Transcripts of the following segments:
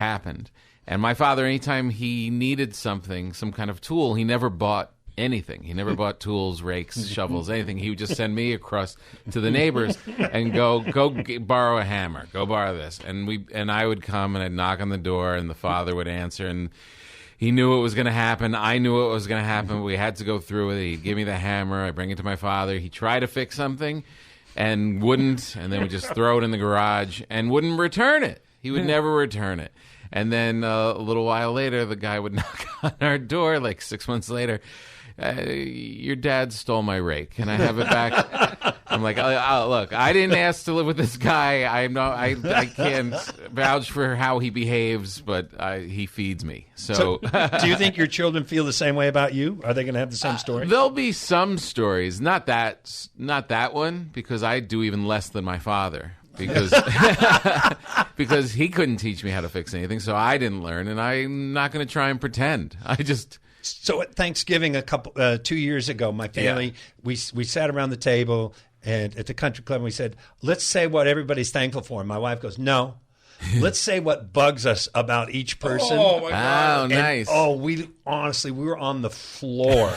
happened. And my father, anytime he needed something, some kind of tool, he never bought anything. He never bought tools, rakes, shovels, anything. He would just send me across to the neighbors and borrow a hammer, go borrow this. And I would come and I'd knock on the door and the father would answer, and he knew what was going to happen. I knew what was going to happen. We had to go through it. He'd give me the hammer. I bring it to my father. He tried to fix something and wouldn't, and then would just throw it in the garage and wouldn't return it. He would never return it. And then a little while later, the guy would knock on our door, like 6 months later. Your dad stole my rake. Can I have it back? I'm like, look, I didn't ask to live with this guy. I can't vouch for how he behaves, but he feeds me. So do you think your children feel the same way about you? Are they going to have the same story? There'll be some stories, not that one, because I do even less than my father. Because he couldn't teach me how to fix anything, so I didn't learn, and I'm not going to try and pretend. So at Thanksgiving 2 years ago, my family, we sat around the table and at the country club, and we said, let's say what everybody's thankful for. And my wife goes, no. Let's say what bugs us about each person. Oh, my God. Oh, nice. We were on the floor.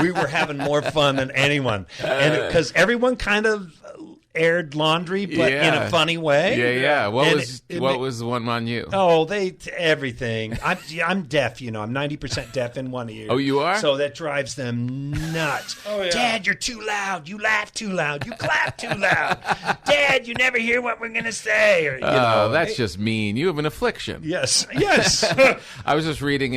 We were having more fun than anyone. And because everyone kind of aired laundry, but in a funny way. Yeah. What was the one on you? Oh, everything. I'm deaf, I'm 90% deaf in one ear. Oh, you are? So that drives them nuts. Oh, yeah. Dad, you're too loud. You laugh too loud. You clap too loud. Dad, you never hear what we're going to say. Or, that's just mean. You have an affliction. Yes. I was just reading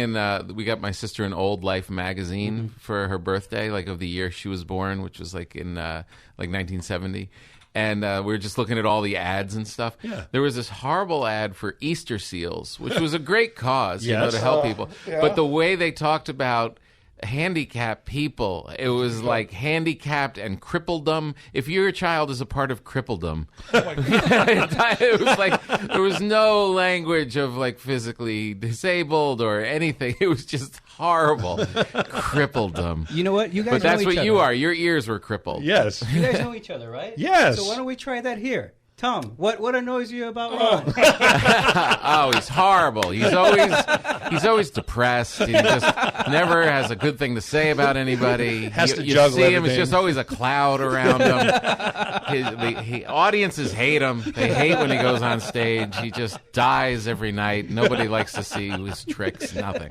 we got my sister an Old Life magazine for her birthday, like of the year she was born, which was like in 1970. And we were just looking at all the ads and stuff. Yeah. There was this horrible ad for Easter seals, which was a great cause, Yes. to help people. Yeah. But the way they talked about handicapped people, it was like handicapped and crippledom. If your child is a part of crippledom, it was like there was no language of like physically disabled or anything. It was just horrible. Crippledom. You know what? You guys But that's know each what you other. are. Your ears were crippled. Yes. You guys know each other, right? Yes. So why don't we try that here? Tom, what annoys you about Ron? Oh, he's horrible. He's always depressed. He just never has a good thing to say about anybody. Has to you juggle see him, everything. it's just always a cloud around him. Audiences hate him. They hate when he goes on stage. He just dies every night. Nobody likes to see his tricks. Nothing.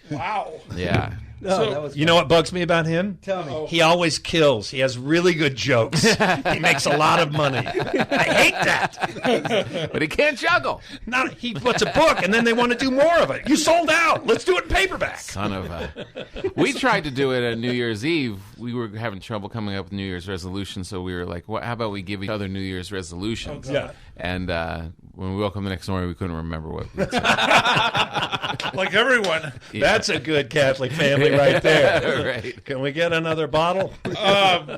Wow. Yeah. No, that was You know what bugs me about him? Tell me. He always kills. He has really good jokes. He makes a lot of money. I hate that. But he can't juggle. He puts a book, and then they want to do more of it. You sold out. Let's do it in paperback. Son of a... We tried to do it at New Year's Eve. We were having trouble coming up with New Year's resolutions, so we were like, how about we give each other New Year's resolutions? Yeah. And when we woke up the next morning, we couldn't remember what we said. Like everyone. That's a good Catholic family right there. Right. Can we get another bottle?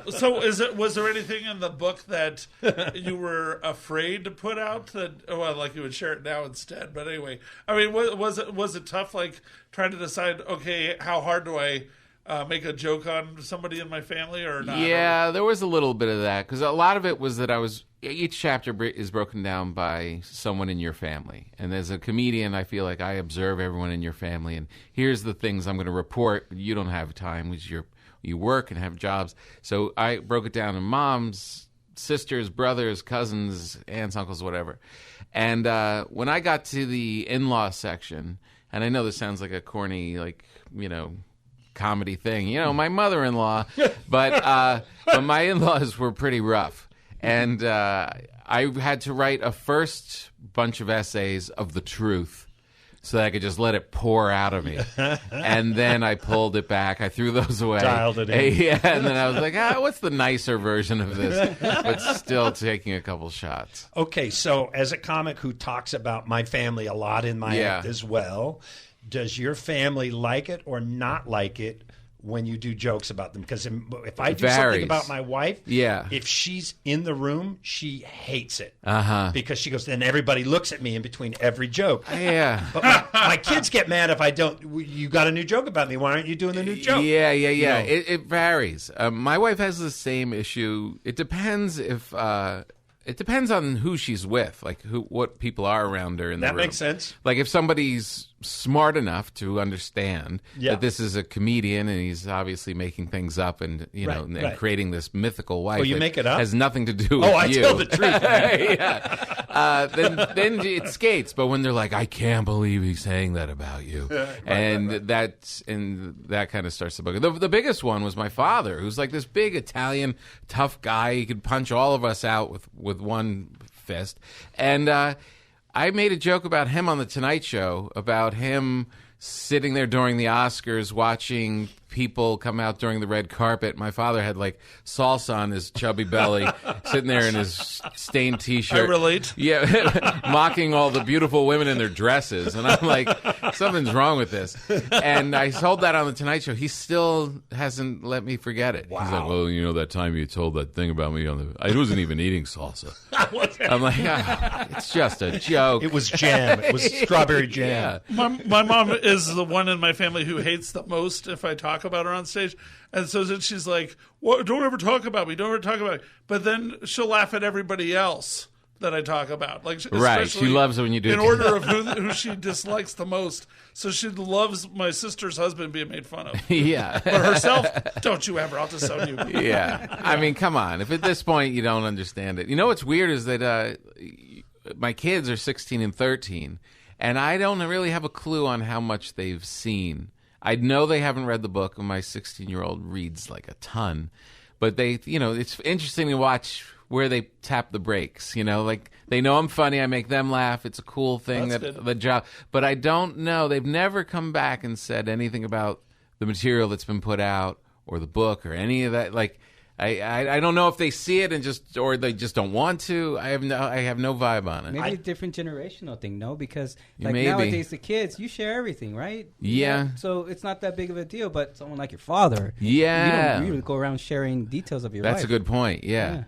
So was there anything in the book that you were afraid to put out like you would share it now instead? But anyway, I mean, was it tough, like trying to decide, okay, how hard do I make a joke on somebody in my family or not? Yeah, there was a little bit of that because a lot of it was that each chapter is broken down by someone in your family. And as a comedian, I feel like I observe everyone in your family. And here's the things I'm going to report. You don't have time because you work and have jobs. So I broke it down in moms, sisters, brothers, cousins, aunts, uncles, whatever. And when I got to the in-law section, and I know this sounds like a corny, comedy thing. My mother-in-law. But my in-laws were pretty rough. And I had to write a first bunch of essays of the truth so that I could just let it pour out of me. And then I pulled it back. I threw those away. Dialed it in. Yeah, and then I was like, what's the nicer version of this? But still taking a couple shots. Okay, so as a comic who talks about my family a lot in my act as well, does your family like it or not like it when you do jokes about them? Because if I do something about my wife, if she's in the room, she hates it. Because she goes, then everybody looks at me in between every joke. Yeah. But my kids get mad if I don't. You got a new joke about me. Why aren't you doing the new joke? Yeah. It varies. My wife has the same issue. It depends if It depends on who she's with, like what people are around her in the room. That makes sense. Like if somebody's smart enough to understand that this is a comedian and he's obviously making things up and and creating this mythical wife. Oh, you make it up? Has nothing to do with you. Oh, I tell the truth. Then it skates. But when they're like, I can't believe he's saying that about you, that kind of starts the book. The biggest one was my father, who's like this big Italian tough guy. He could punch all of us out with one fist. And I made a joke about him on The Tonight Show, about him sitting there during the Oscars watching people come out during the red carpet. My father had like salsa on his chubby belly, sitting there in his stained T-shirt. I relate. Yeah, mocking all the beautiful women in their dresses. And I'm like, something's wrong with this. And I told that on The Tonight Show. He still hasn't let me forget it. Wow. He's like, well, you know, that time you told that thing about me I wasn't even eating salsa. I'm like, it's just a joke. It was jam. It was strawberry jam. Yeah. My mom is the one in my family who hates the most if I talk about her on stage. And so then she's like, well, don't ever talk about me. Don't ever talk about me. But then she'll laugh at everybody else that I talk about. Like, right. She loves it when you do in order of who she dislikes the most. So she loves my sister's husband being made fun of. Yeah. But herself, don't you ever. I'll disown you. Yeah. I mean, come on. If at this point you don't understand it. You know what's weird is that my kids are 16 and 13, and I don't really have a clue on how much they've seen. I know they haven't read the book, and my 16-year-old reads like a ton. But they, it's interesting to watch where they tap the brakes. Like they know I'm funny. I make them laugh. It's a cool thing. The job. But I don't know. They've never come back and said anything about the material that's been put out or the book or any of that. Like I don't know if they see it or they just don't want to. I have no vibe on it. Maybe a different generational thing, no? Because maybe. Nowadays the kids, you share everything, right? Yeah. So it's not that big of a deal. But someone like your father, yeah, you don't go around sharing details of your life. That's a good point. Yeah.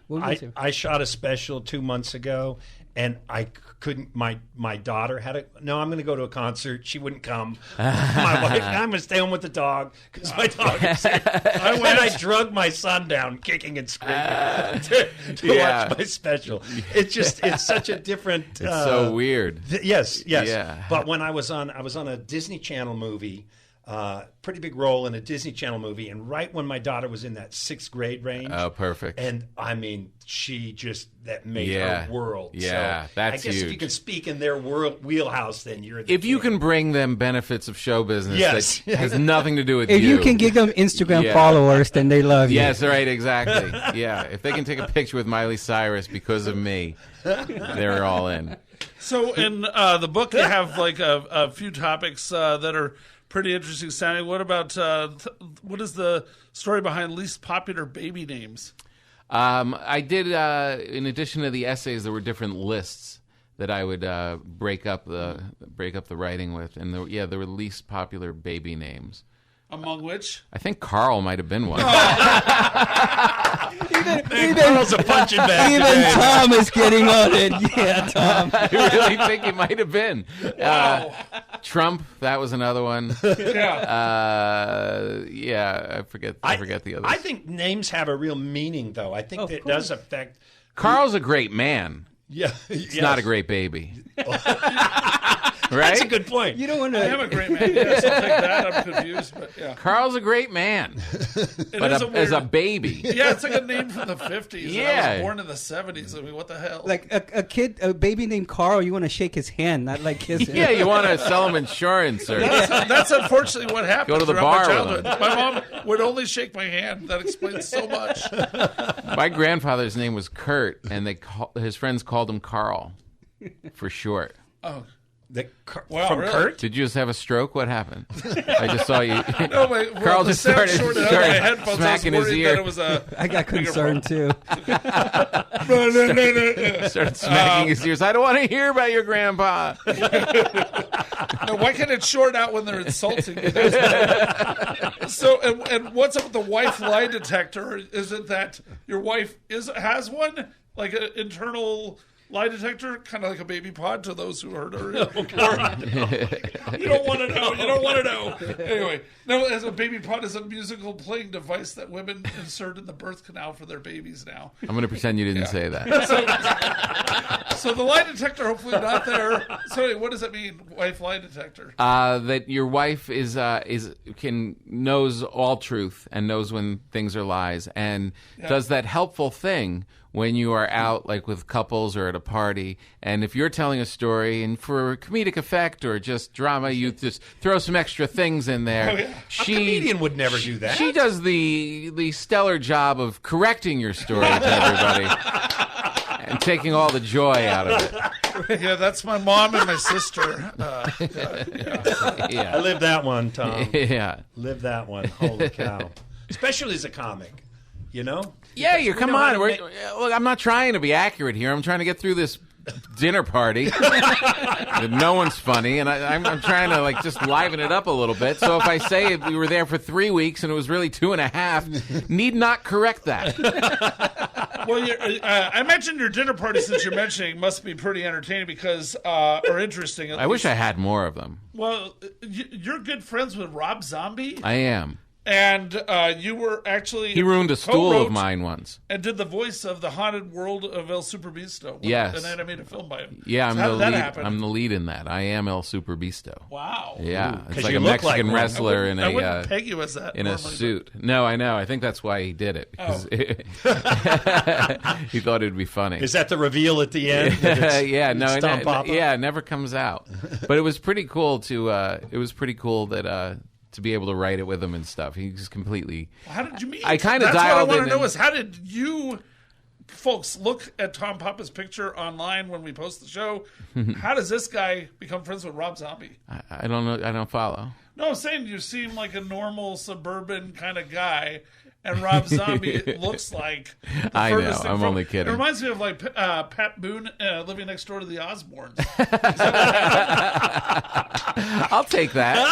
I shot a special 2 months ago, and I couldn't. My daughter had no. I'm going to go to a concert. She wouldn't come. My wife, I'm going to stay home with the dog because my dog is sick. I drugged my son down, kicking and screaming to watch my special. It's such a different. It's so weird. Yes. Yeah. But when I was on a Disney Channel movie. Pretty big role in a Disney Channel movie, and right when my daughter was in that 6th grade range. Oh, perfect! And I mean, that made her world. Yeah, so that's I guess huge. If you can speak in their wheelhouse, then you're. If you can bring them benefits of show business that has nothing to do with if you can give them Instagram followers, then they love you. Yes, right, exactly. Yeah, if they can take a picture with Miley Cyrus because of me, they're all in. So in the book, you have like a few topics that are pretty interesting sounding. What about what is the story behind least popular baby names? I did, in addition to the essays, there were different lists that I would break up the writing with, and there were least popular baby names. Among which? I think Carl might have been one. even Carl's a punching bag. Even Tom is getting on it. Yeah, Tom. I really think he might have been. Wow. Trump, that was another one. Yeah. I forget the others. I think names have a real meaning, though. I think that does affect. Carl's a great man. Yeah, he's not a great baby. Right? That's a good point. You don't want to. I am a great man. Yes, I'll take that. I'm confused, but yeah. Carl's a great man, but as a baby. Yeah, it's like a name from the 50s. Yeah. And I was born in the 70s. I mean, what the hell? Like a baby named Carl, you want to shake his hand, not like kiss him. Yeah, you want to sell him insurance or That's unfortunately what happened. Go to the throughout bar my with childhood. My mom would only shake my hand. That explains so much. My grandfather's name was Kurt, and his friends called him Carl for short. Oh. Wow, really? Kurt? Did you just have a stroke? What happened? I just saw you. No, Carl just started smacking his ear. I got concerned too. Started smacking his ears. I don't want to hear about your grandpa. No, why can't it short out when they're insulting you? So, and what's up with the wife lie detector? Is it that your wife has one, like an internal lie detector, kind of like a baby pod to those who heard her? You don't want to know. You don't want to know. Anyway, no, as a baby pod is a musical playing device that women insert in the birth canal for their babies now. I'm going to pretend you didn't say that. So the lie detector, hopefully not there. So anyway, what does that mean, wife lie detector? That your wife knows all truth and knows when things are lies, and does that helpful thing when you are out, like with couples or at a party, and if you're telling a story and for comedic effect or just drama, you just throw some extra things in there. Oh, yeah. A comedian would never do that. She does the stellar job of correcting your story to everybody and taking all the joy out of it. Yeah, that's my mom and my sister. Yeah. I lived that one, Tom. Yeah. Lived that one. Holy cow. Especially as a comic, you know? Yeah, come on. Look, I'm not trying to be accurate here. I'm trying to get through this dinner party. No one's funny, and I'm trying to just liven it up a little bit. So if I say we were there for 3 weeks and it was really 2.5, need not correct that. Well, I mentioned your dinner party since you're mentioning must be pretty entertaining or interesting. I wish I had more of them. Well, you're good friends with Rob Zombie? I am. And you were actually... He ruined a stool of mine once. And did the voice of the haunted world of El Superbisto. Yes. An animated film by him. Yeah, how did that happen? I'm the lead in that. I am El Superbisto. Wow. Yeah. It's like a Mexican wrestler in I wouldn't peg you as that in a suit. No, I know. I think that's why he did it. Because he thought it would be funny. Is that the reveal at the end? Yeah, no, Papa? Yeah, it never comes out. But it was pretty cool to to be able to write it with him and stuff. He's completely... Well, how did you meet? I kind of dialed in. What I want to know is how did you folks look at Tom Papa's picture online when we post the show? How does this guy become friends with Rob Zombie? I don't know. I don't follow. No, I'm saying you seem like a normal suburban kind of guy, and Rob Zombie looks like the I know. furthest thing I'm from... only kidding. It reminds me of Pat Boone living next door to the Osbournes. I'll take that.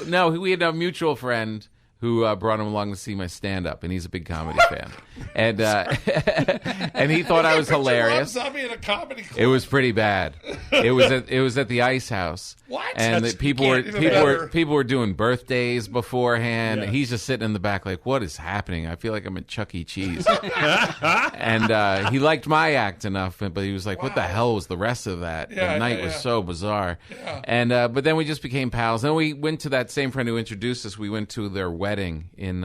No, we had a mutual friend who brought him along to see my stand-up, and he's a big comedy fan. And and he thought I was hilarious. Rob Zombie in a comedy club. It was pretty bad. It was at the Ice House. What? And people were doing birthdays beforehand. Yeah. He's just sitting in the back like, what is happening? I feel like I'm at Chuck E. Cheese. And he liked my act enough, but he was like, what the hell was the rest of that? The night was so bizarre. Yeah. And but then we just became pals. Then we went to that same friend who introduced us. We went to their wedding in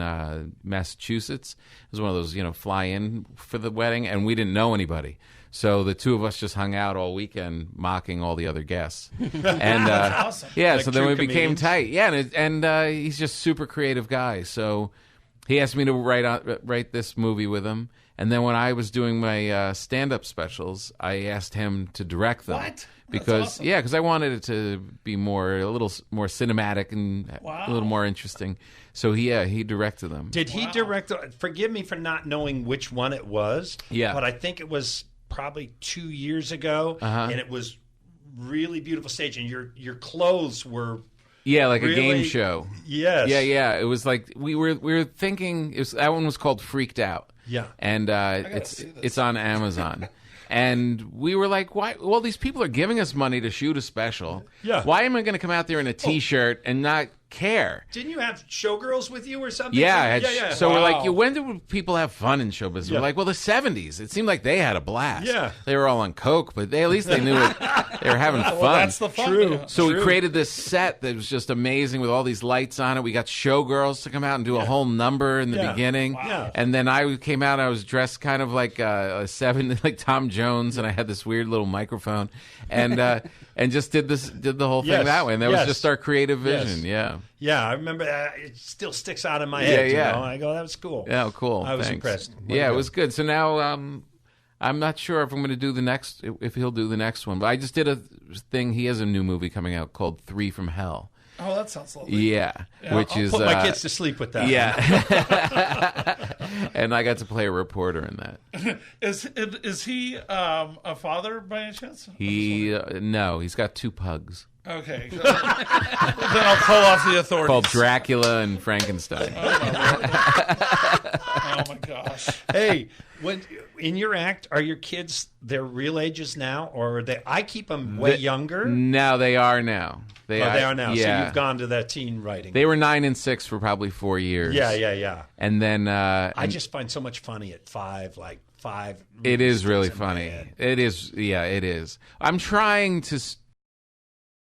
Massachusetts. It was one of those, fly in for the wedding, and we didn't know anybody. So the two of us just hung out all weekend, mocking all the other guests. And awesome. Yeah, like so then we comedians. became tight. Yeah, and he's just super creative guy. So he asked me to write this movie with him. And then when I was doing my stand-up specials, I asked him to direct them. What? Because because I wanted it to be a little more cinematic and a little more interesting. So he directed them. Did he direct? Forgive me for not knowing which one it was. Yeah, but I think it was probably 2 years ago, and it was really beautiful stage, and your clothes were. Yeah, like really, a game show. Yes. Yeah. It was like we were thinking. That one was called Freaked Out. Yeah, and it's on Amazon. And we were like, why? Well, these people are giving us money to shoot a special. Yeah. Why am I going to come out there in a T-shirt and not care? Didn't you have showgirls with you or something? Yeah. So we're like, when do people have fun in show business? We're like, well, the 70s. It seemed like they had a blast. Yeah. They were all on coke, but at least they knew it. They were having fun. Well, that's the fun. True. So we created this set that was just amazing with all these lights on it. We got showgirls to come out and do a whole number in the beginning. Wow. And then I came out, I was dressed kind of like like Tom Jones, and I had this weird little microphone, and just did the whole thing that way. And that was just our creative vision. Yeah. Yeah, I remember it still sticks out in my head. Yeah. I go, that was cool. Yeah, cool. I was Thanks. impressed. Yeah, it was good. So now I'm not sure if I'm going to do if he'll do the next one. But I just did a thing. He has a new movie coming out called 3 from Hell. Oh, that sounds lovely. Yeah, which I'll is put my kids to sleep with that. Yeah, and I got to play a reporter in that. Is he a father by any chance? No, he's got 2 pugs. Okay, then I'll call off the authorities. Called Dracula and Frankenstein. Oh my gosh! Hey, when in your act, are your kids their real ages now, or are they? I keep them way younger. No, they are now. They are now. Yeah. So you've gone to that teen writing. They were 9 and 6 for probably 4 years. Yeah. And then I just find so much funny at 5, like 5. It is really funny. It is. Yeah, it is. I'm trying to